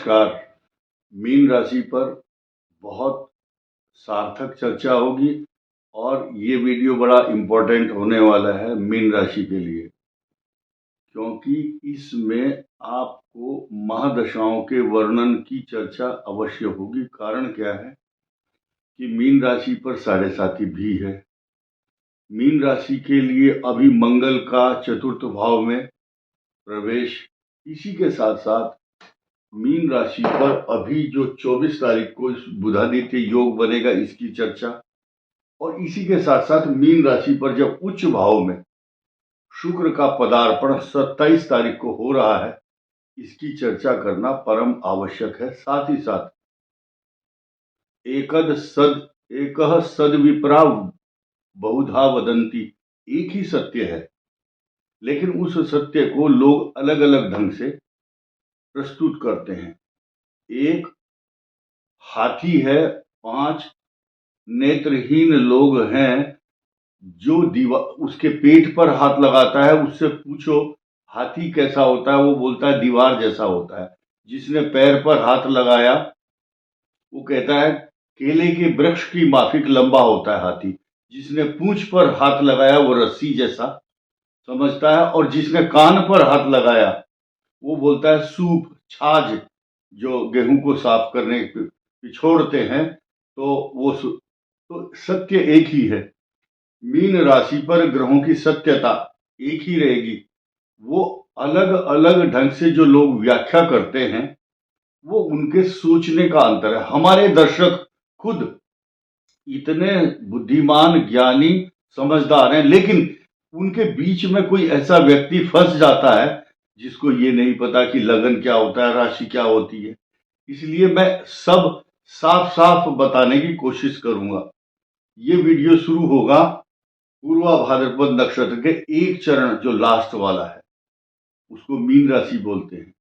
नमस्कार। मीन राशि पर बहुत सार्थक चर्चा होगी और ये वीडियो बड़ा इम्पोर्टेंट होने वाला है मीन राशि के लिए, क्योंकि इसमें आपको महादशाओं के वर्णन की चर्चा अवश्य होगी। कारण क्या है कि मीन राशि पर साढ़े साथी भी है। मीन राशि के लिए अभी मंगल का चतुर्थ भाव में प्रवेश, इसी के साथ साथ मीन राशि पर अभी जो 24 तारीख को बुधादित्य योग बनेगा, इसकी चर्चा, और इसी के साथ साथ मीन राशि पर जब उच्च भाव में शुक्र का पदार्पण 27 तारीख को हो रहा है, इसकी चर्चा करना परम आवश्यक है। साथ ही साथ एकः सद विप्रा बहुधा वदंती, एक ही सत्य है, लेकिन उस सत्य को लोग अलग अलग ढंग से प्रस्तुत करते हैं। एक हाथी है, 5 नेत्रहीन लोग हैं, जो दीवार उसके पेट पर हाथ लगाता है, उससे पूछो हाथी कैसा होता है, वो बोलता है दीवार जैसा होता है। जिसने पैर पर हाथ लगाया वो कहता है केले के वृक्ष की माफिक लंबा होता है हाथी। जिसने पूंछ पर हाथ लगाया वो रस्सी जैसा समझता है, और जिसने कान पर हाथ लगाया वो बोलता है सूप, छाछ, जो गेहूं को साफ करने छोड़ते हैं, तो सत्य एक ही है। मीन राशि पर ग्रहों की सत्यता एक ही रहेगी। वो अलग अलग ढंग से जो लोग व्याख्या करते हैं, वो उनके सोचने का अंतर है। हमारे दर्शक खुद इतने बुद्धिमान, ज्ञानी, समझदार हैं, लेकिन उनके बीच में कोई ऐसा व्यक्ति फंस जाता है जिसको ये नहीं पता कि लगन क्या होता है, राशि क्या होती है। इसलिए मैं सब साफ साफ बताने की कोशिश करूंगा। ये वीडियो शुरू होगा पूर्वा भाद्रपद नक्षत्र के एक चरण, जो लास्ट वाला है, उसको मीन राशि बोलते हैं।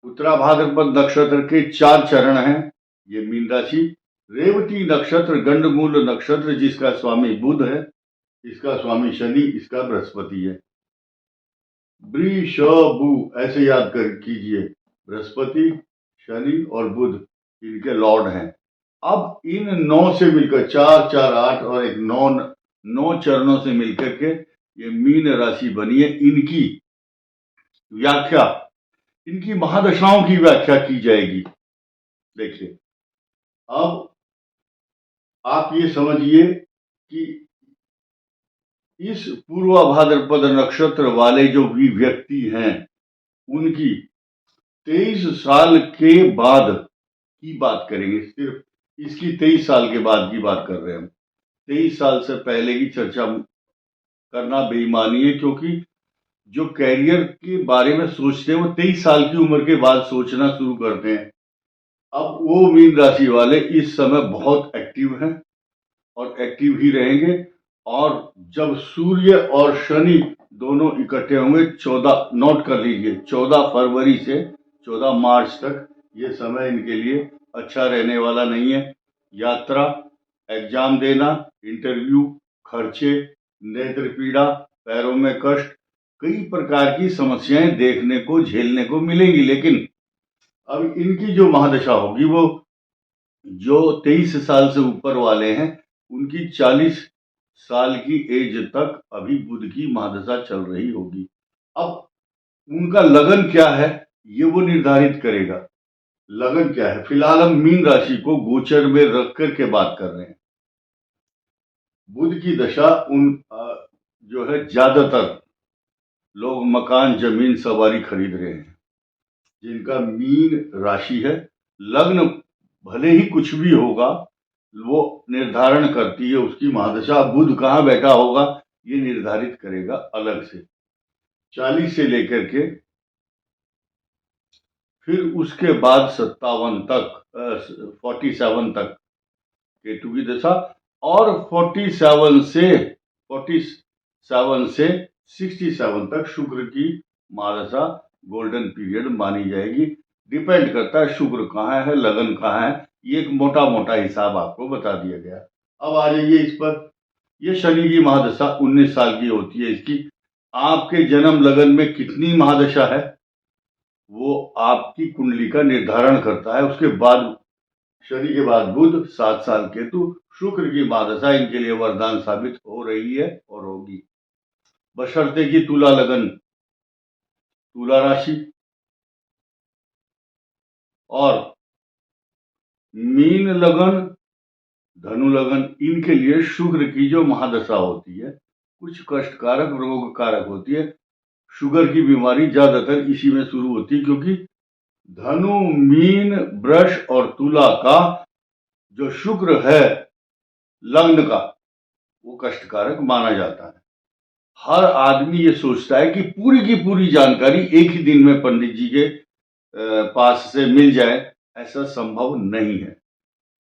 उत्तरा भाद्रपद नक्षत्र के 4 चरण हैं, ये मीन राशि। रेवती नक्षत्र, गंडमूल नक्षत्र, जिसका स्वामी बुध है, इसका स्वामी शनि, इसका बृहस्पति है। वृषभु ऐसे याद कर कीजिए, बृहस्पति, शनि और बुध इनके लॉर्ड हैं। अब इन 9 से मिलकर 4 4 8 और एक 9 चरणों से मिलकर के ये मीन राशि बनी है। इनकी व्याख्या, इनकी महादशाओं की व्याख्या की जाएगी। देखिए, अब आप ये समझिए कि इस पूर्वा भाद्रपद नक्षत्र वाले जो भी व्यक्ति हैं, उनकी 23 साल के बाद की बात करेंगे। सिर्फ इसकी 23 साल के बाद की बात कर रहे हैं हम। 23 साल से पहले की चर्चा करना बेईमानी है, क्योंकि जो कैरियर के बारे में सोचते हैं वो 23 साल की उम्र के बाद सोचना शुरू करते हैं। अब वो मीन राशि वाले इस समय बहुत एक्टिव हैं और एक्टिव ही रहेंगे। और जब सूर्य और शनि दोनों इकट्ठे होंगे, 14, नोट कर लीजिए, 14 फरवरी से 14 मार्च तक, ये समय इनके लिए अच्छा रहने वाला नहीं है। यात्रा, एग्जाम देना, इंटरव्यू, खर्चे, नेत्र पीड़ा, पैरों में कष्ट, कई प्रकार की समस्याएं देखने को, झेलने को मिलेंगी। लेकिन अब इनकी जो महादशा होगी, वो जो 23 साल से ऊपर वाले हैं, उनकी 40 साल की एज तक अभी बुध की महादशा चल रही होगी। अब उनका लगन क्या है, ये वो निर्धारित करेगा। लगन क्या है, फिलहाल हम मीन राशि को गोचर में रख करके बात कर रहे हैं। बुध की दशा जो है, ज्यादातर लोग मकान, जमीन, सवारी खरीद रहे हैं। जिनका मीन राशि है, लग्न भले ही कुछ भी होगा, वो निर्धारण करती है उसकी महादशा। बुध कहाँ बैठा होगा ये निर्धारित करेगा अलग से। 40 से लेकर के फिर उसके बाद 57 तक, 47 तक केतु की दशा, और 47 से 67 तक शुक्र की महादशा गोल्डन पीरियड मानी जाएगी। डिपेंड करता है शुक्र कहाँ है, लगन कहाँ है। ये एक मोटा मोटा हिसाब आपको बता दिया गया। अब आ जाइए इस पर। ये शनि की महादशा 19 साल की होती है इसकी। आपके जन्म लगन में कितनी महादशा है वो आपकी कुंडली का निर्धारण करता है। उसके बाद शनि के बाद बुध, 7 साल केतु, शुक्र की महादशा इनके लिए वरदान साबित हो रही है और होगी, बशर्ते कि तुला लगन, तुला राशि और मीन लगन, धनु लगन, इनके लिए शुक्र की जो महादशा होती है कुछ कष्टकारक रोग कारक होती है। शुगर की बीमारी ज्यादातर इसी में शुरू होती है, क्योंकि धनु, मीन, वृष और तुला का जो शुक्र है लग्न का, वो कष्टकारक माना जाता है। हर आदमी ये सोचता है कि पूरी की पूरी जानकारी एक ही दिन में पंडित जी के पास से मिल जाए, ऐसा संभव नहीं है।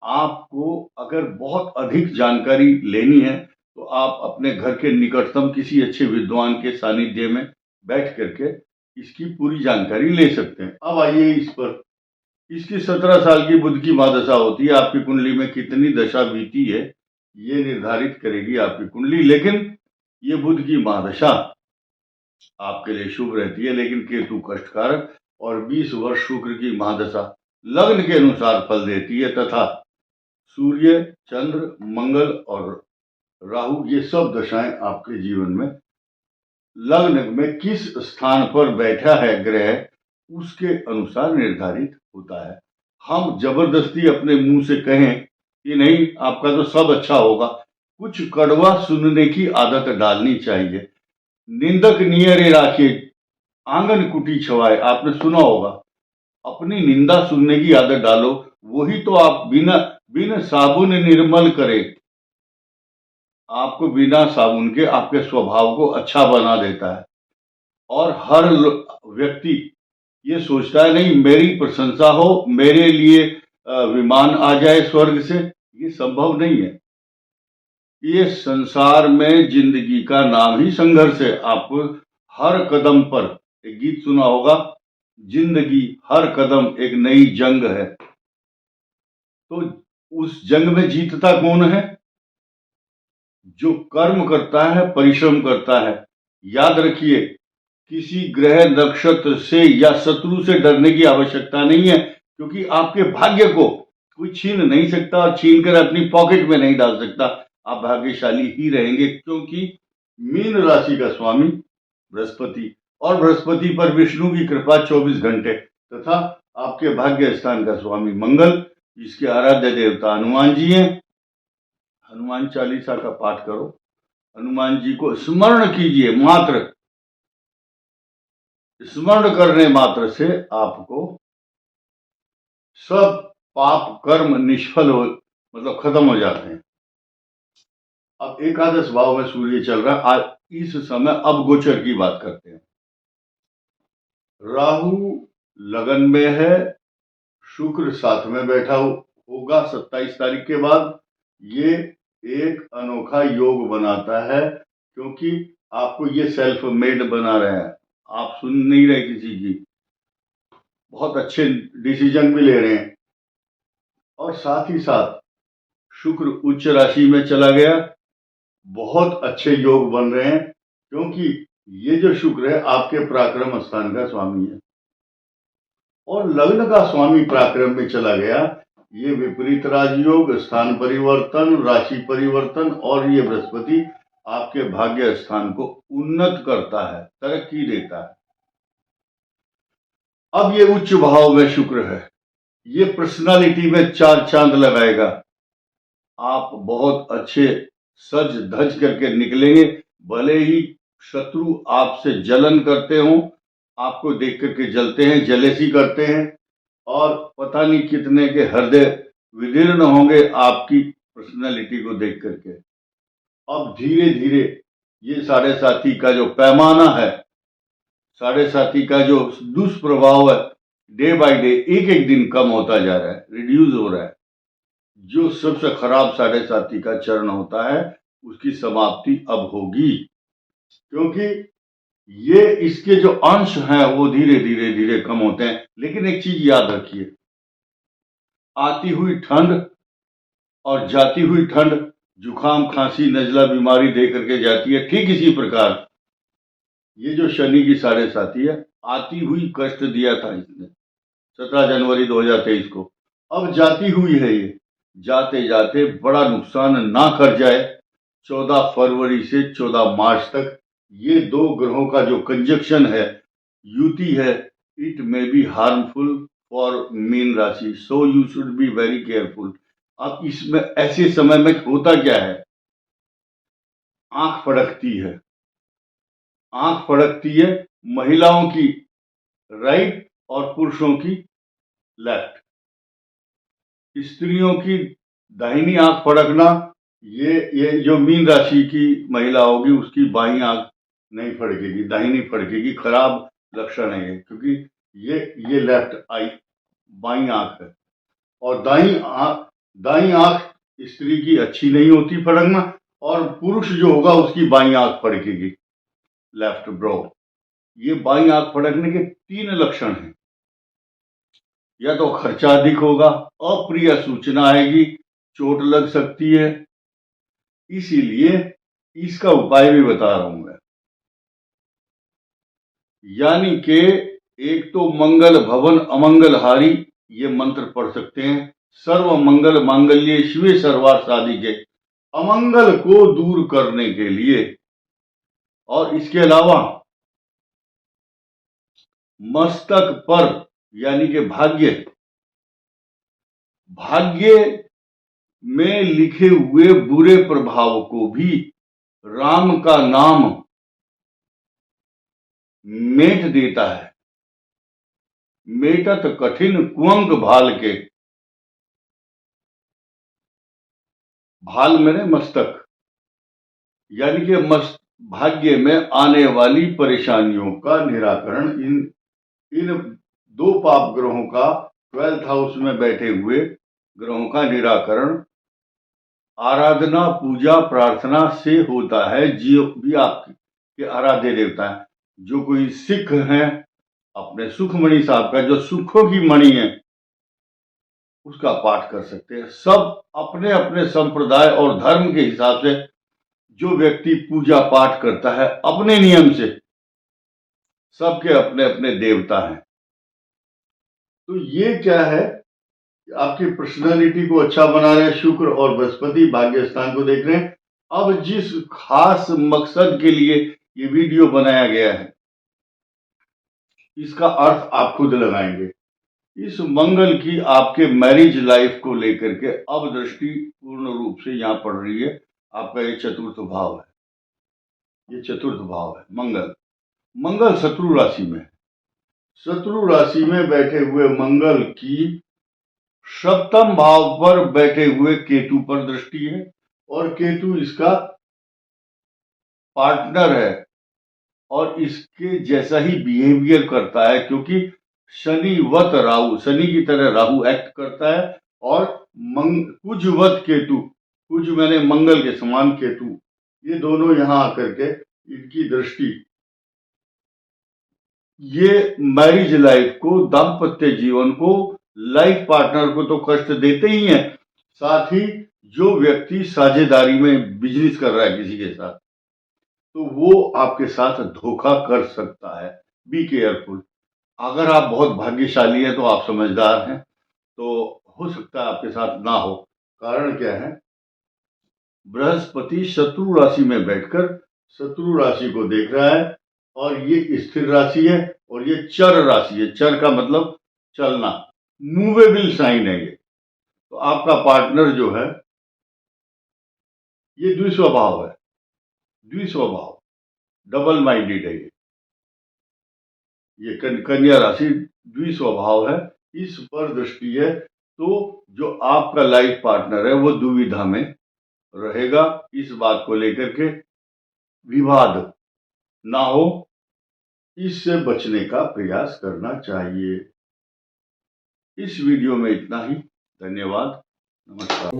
आपको अगर बहुत अधिक जानकारी लेनी है तो आप अपने घर के निकटतम किसी अच्छे विद्वान के सानिध्य में बैठ करके इसकी पूरी जानकारी ले सकते हैं। अब आइए इस पर। इसकी 17 साल की बुध की महादशा होती है। आपकी कुंडली में कितनी दशा बीती है ये निर्धारित करेगी आपकी कुंडली, लेकिन ये बुध की महादशा आपके लिए शुभ रहती है, लेकिन केतु कष्टकारक, और 20 वर्ष शुक्र की महादशा लग्न के अनुसार फल देती है, तथा सूर्य, चंद्र, मंगल और राहु ये सब दशाएं आपके जीवन में लग्न में किस स्थान पर बैठा है ग्रह उसके अनुसार निर्धारित होता है। हम जबरदस्ती अपने मुंह से कहें कि नहीं आपका तो सब अच्छा होगा, कुछ कड़वा सुनने की आदत डालनी चाहिए। निंदक नियरे राखे आंगन कुटी छवाए, आपने सुना होगा। अपनी निंदा सुनने की आदत डालो, वही तो आप बिना साबुन निर्मल करे, आपको बिना साबुन के आपके स्वभाव को अच्छा बना देता है। और हर व्यक्ति ये सोचता है नहीं मेरी प्रशंसा हो, मेरे लिए विमान आ जाए स्वर्ग से, ये संभव नहीं है। ये संसार में जिंदगी का नाम ही संघर्ष है। आपको हर कदम पर, एक गीत सुना होगा, जिंदगी हर कदम एक नई जंग है। तो उस जंग में जीतता कौन है? जो कर्म करता है, परिश्रम करता है। याद रखिए, किसी ग्रह नक्षत्र से या शत्रु से डरने की आवश्यकता नहीं है, क्योंकि आपके भाग्य को कोई छीन नहीं सकता और छीन कर अपनी पॉकेट में नहीं डाल सकता। आप भाग्यशाली ही रहेंगे, क्योंकि मीन राशि का स्वामी बृहस्पति, और बृहस्पति पर विष्णु की कृपा 24 घंटे, तथा आपके भाग्य स्थान का स्वामी मंगल, इसके आराध्य देवता हनुमान जी हैं। हनुमान चालीसा का पाठ करो, हनुमान जी को स्मरण कीजिए, मात्र स्मरण करने मात्र से आपको सब पाप कर्म निष्फल हो, मतलब खत्म हो जाते हैं। अब एकादश भाव में सूर्य चल रहा है आज इस समय। अब गोचर की बात करते हैं। राहु लगन में है, शुक्र साथ में बैठा होगा 27 तारीख के बाद। ये एक अनोखा योग बनाता है, क्योंकि आपको ये सेल्फ मेड बना रहे हैं। आप सुन नहीं रहे किसी की, बहुत अच्छे डिसीजन भी ले रहे हैं। और साथ ही साथ शुक्र उच्च राशि में चला गया, बहुत अच्छे योग बन रहे हैं, क्योंकि ये जो शुक्र है आपके पराक्रम स्थान का स्वामी है और लग्न का स्वामी पराक्रम में चला गया। ये विपरीत राजयोग, स्थान परिवर्तन, राशि परिवर्तन, और ये बृहस्पति आपके भाग्य स्थान को उन्नत करता है, तरक्की देता है। अब ये उच्च भाव में शुक्र है, ये पर्सनालिटी में 4 चांद लगाएगा। आप बहुत अच्छे सज धज करके निकलेंगे, भले ही शत्रु आपसे जलन करते हो, आपको देख करके जलते हैं, जलेसी करते हैं, और पता नहीं कितने के हृदय विदीर्ण होंगे आपकी पर्सनालिटी को देख करके। अब धीरे धीरे ये साढ़े साथी का जो पैमाना है, साढ़े साथी का जो दुष्प्रभाव है, डे बाय डे एक एक दिन कम होता जा रहा है, रिड्यूस हो रहा है। जो सबसे खराब साढ़े साथी का चरण होता है उसकी समाप्ति अब होगी, क्योंकि ये इसके जो अंश हैं वो धीरे धीरे धीरे कम होते हैं। लेकिन एक चीज याद रखिए, आती हुई ठंड और जाती हुई ठंड जुकाम, खांसी, नजला बीमारी दे करके जाती है। ठीक इसी प्रकार ये जो शनि की साढ़े साथी है आती हुई कष्ट दिया था इसने 17 जनवरी 2023 को। अब जाती हुई है ये, जाते जाते बड़ा नुकसान ना कर जाए। 14 फरवरी से 14 मार्च तक ये दो ग्रहों का जो कंजक्शन है, युति है, it may be harmful for मीन राशि, so you should be very careful. अब इसमें ऐसे समय में होता क्या है, आंख फड़कती है, आंख फड़कती है महिलाओं की राइट और पुरुषों की लेफ्ट। स्त्रियों की दाहिनी आंख फड़कना, ये जो मीन राशि की महिला होगी उसकी बाईं आंख नहीं फड़केगी, दाहिनी फड़केगी। खराब लक्षण है ये, क्योंकि ये लेफ्ट आई बाईं आंख है। और दाईं आंख स्त्री की अच्छी नहीं होती फड़कना, और पुरुष जो होगा उसकी बाईं आंख फड़केगी, लेफ्ट ब्रो। ये बाईं आंख फड़कने के 3 लक्षण हैं। या तो खर्चा अधिक होगा, अप्रिय सूचना आएगी, चोट लग सकती है। इसीलिए इसका उपाय भी बता रहा हूं मैं। यानी कि एक तो मंगल भवन अमंगल हारी, ये मंत्र पढ़ सकते हैं। सर्व मंगल मांगल्ये शिवे सर्वार्थ साधिके, अमंगल को दूर करने के लिए। और इसके अलावा मस्तक पर यानी कि भाग्य में लिखे हुए बुरे प्रभाव को भी राम का नाम मेट देता है। मेटत कठिन कुंग भाल के, भाल मेरे मस्तक, यानी कि भाग्य में आने वाली परेशानियों का निराकरण इन दो पाप ग्रहों का 12th हाउस में बैठे हुए ग्रहों का निराकरण आराधना पूजा प्रार्थना से होता है। जो भी आपके आराध्य देवता है, जो कोई सिख हैं, अपने सुखमणि साहब का जो सुखों की मणि है उसका पाठ कर सकते हैं। सब अपने अपने संप्रदाय और धर्म के हिसाब से जो व्यक्ति पूजा पाठ करता है अपने नियम से, सबके अपने अपने देवता हैं। तो ये क्या है, आपकी पर्सनालिटी को अच्छा बना रहे हैं शुक्र और बृहस्पति, भाग्य स्थान को देख रहे हैं। अब जिस खास मकसद के लिए ये वीडियो बनाया गया है, इसका अर्थ आप खुद लगाएंगे। इस मंगल की आपके मैरिज लाइफ को लेकर के अब दृष्टि पूर्ण रूप से यहां पड़ रही है। आपका ये चतुर्थ भाव है, ये चतुर्थ भाव है। मंगल शत्रु राशि में, शत्रु राशि में बैठे हुए मंगल की सप्तम भाव पर बैठे हुए केतु पर दृष्टि है, और केतु इसका पार्टनर है और इसके जैसा ही बिहेवियर करता है, क्योंकि शनिवत राहु, शनि की तरह राहु एक्ट करता है। और कुजवत केतु, कुज मैंने मंगल के समान केतु, ये दोनों यहां आकर के इनकी दृष्टि ये मैरिज लाइफ को, दाम्पत्य जीवन को, लाइफ पार्टनर को तो कष्ट देते ही हैं, साथ ही जो व्यक्ति साझेदारी में बिजनेस कर रहा है किसी के साथ, तो वो आपके साथ धोखा कर सकता है। Be careful. अगर आप बहुत भाग्यशाली हैं तो आप समझदार हैं, तो हो सकता है आपके साथ ना हो। कारण क्या है, बृहस्पति शत्रु राशि में बैठकर शत्रु राशि को देख रहा है, और ये स्थिर राशि है और ये चर राशि है। चर का मतलब चलना, मूवेबल साइन है ये। तो आपका पार्टनर जो है ये द्विस्वभाव है, द्विस्वभाव, डबल माइंडेड है ये कन्या राशि द्विस्वभाव है। इस पर दृष्टि है, तो जो आपका लाइफ पार्टनर है वो दुविधा में रहेगा। इस बात को लेकर के विवाद ना हो, इससे बचने का प्रयास करना चाहिए। इस वीडियो में इतना ही। धन्यवाद, नमस्कार।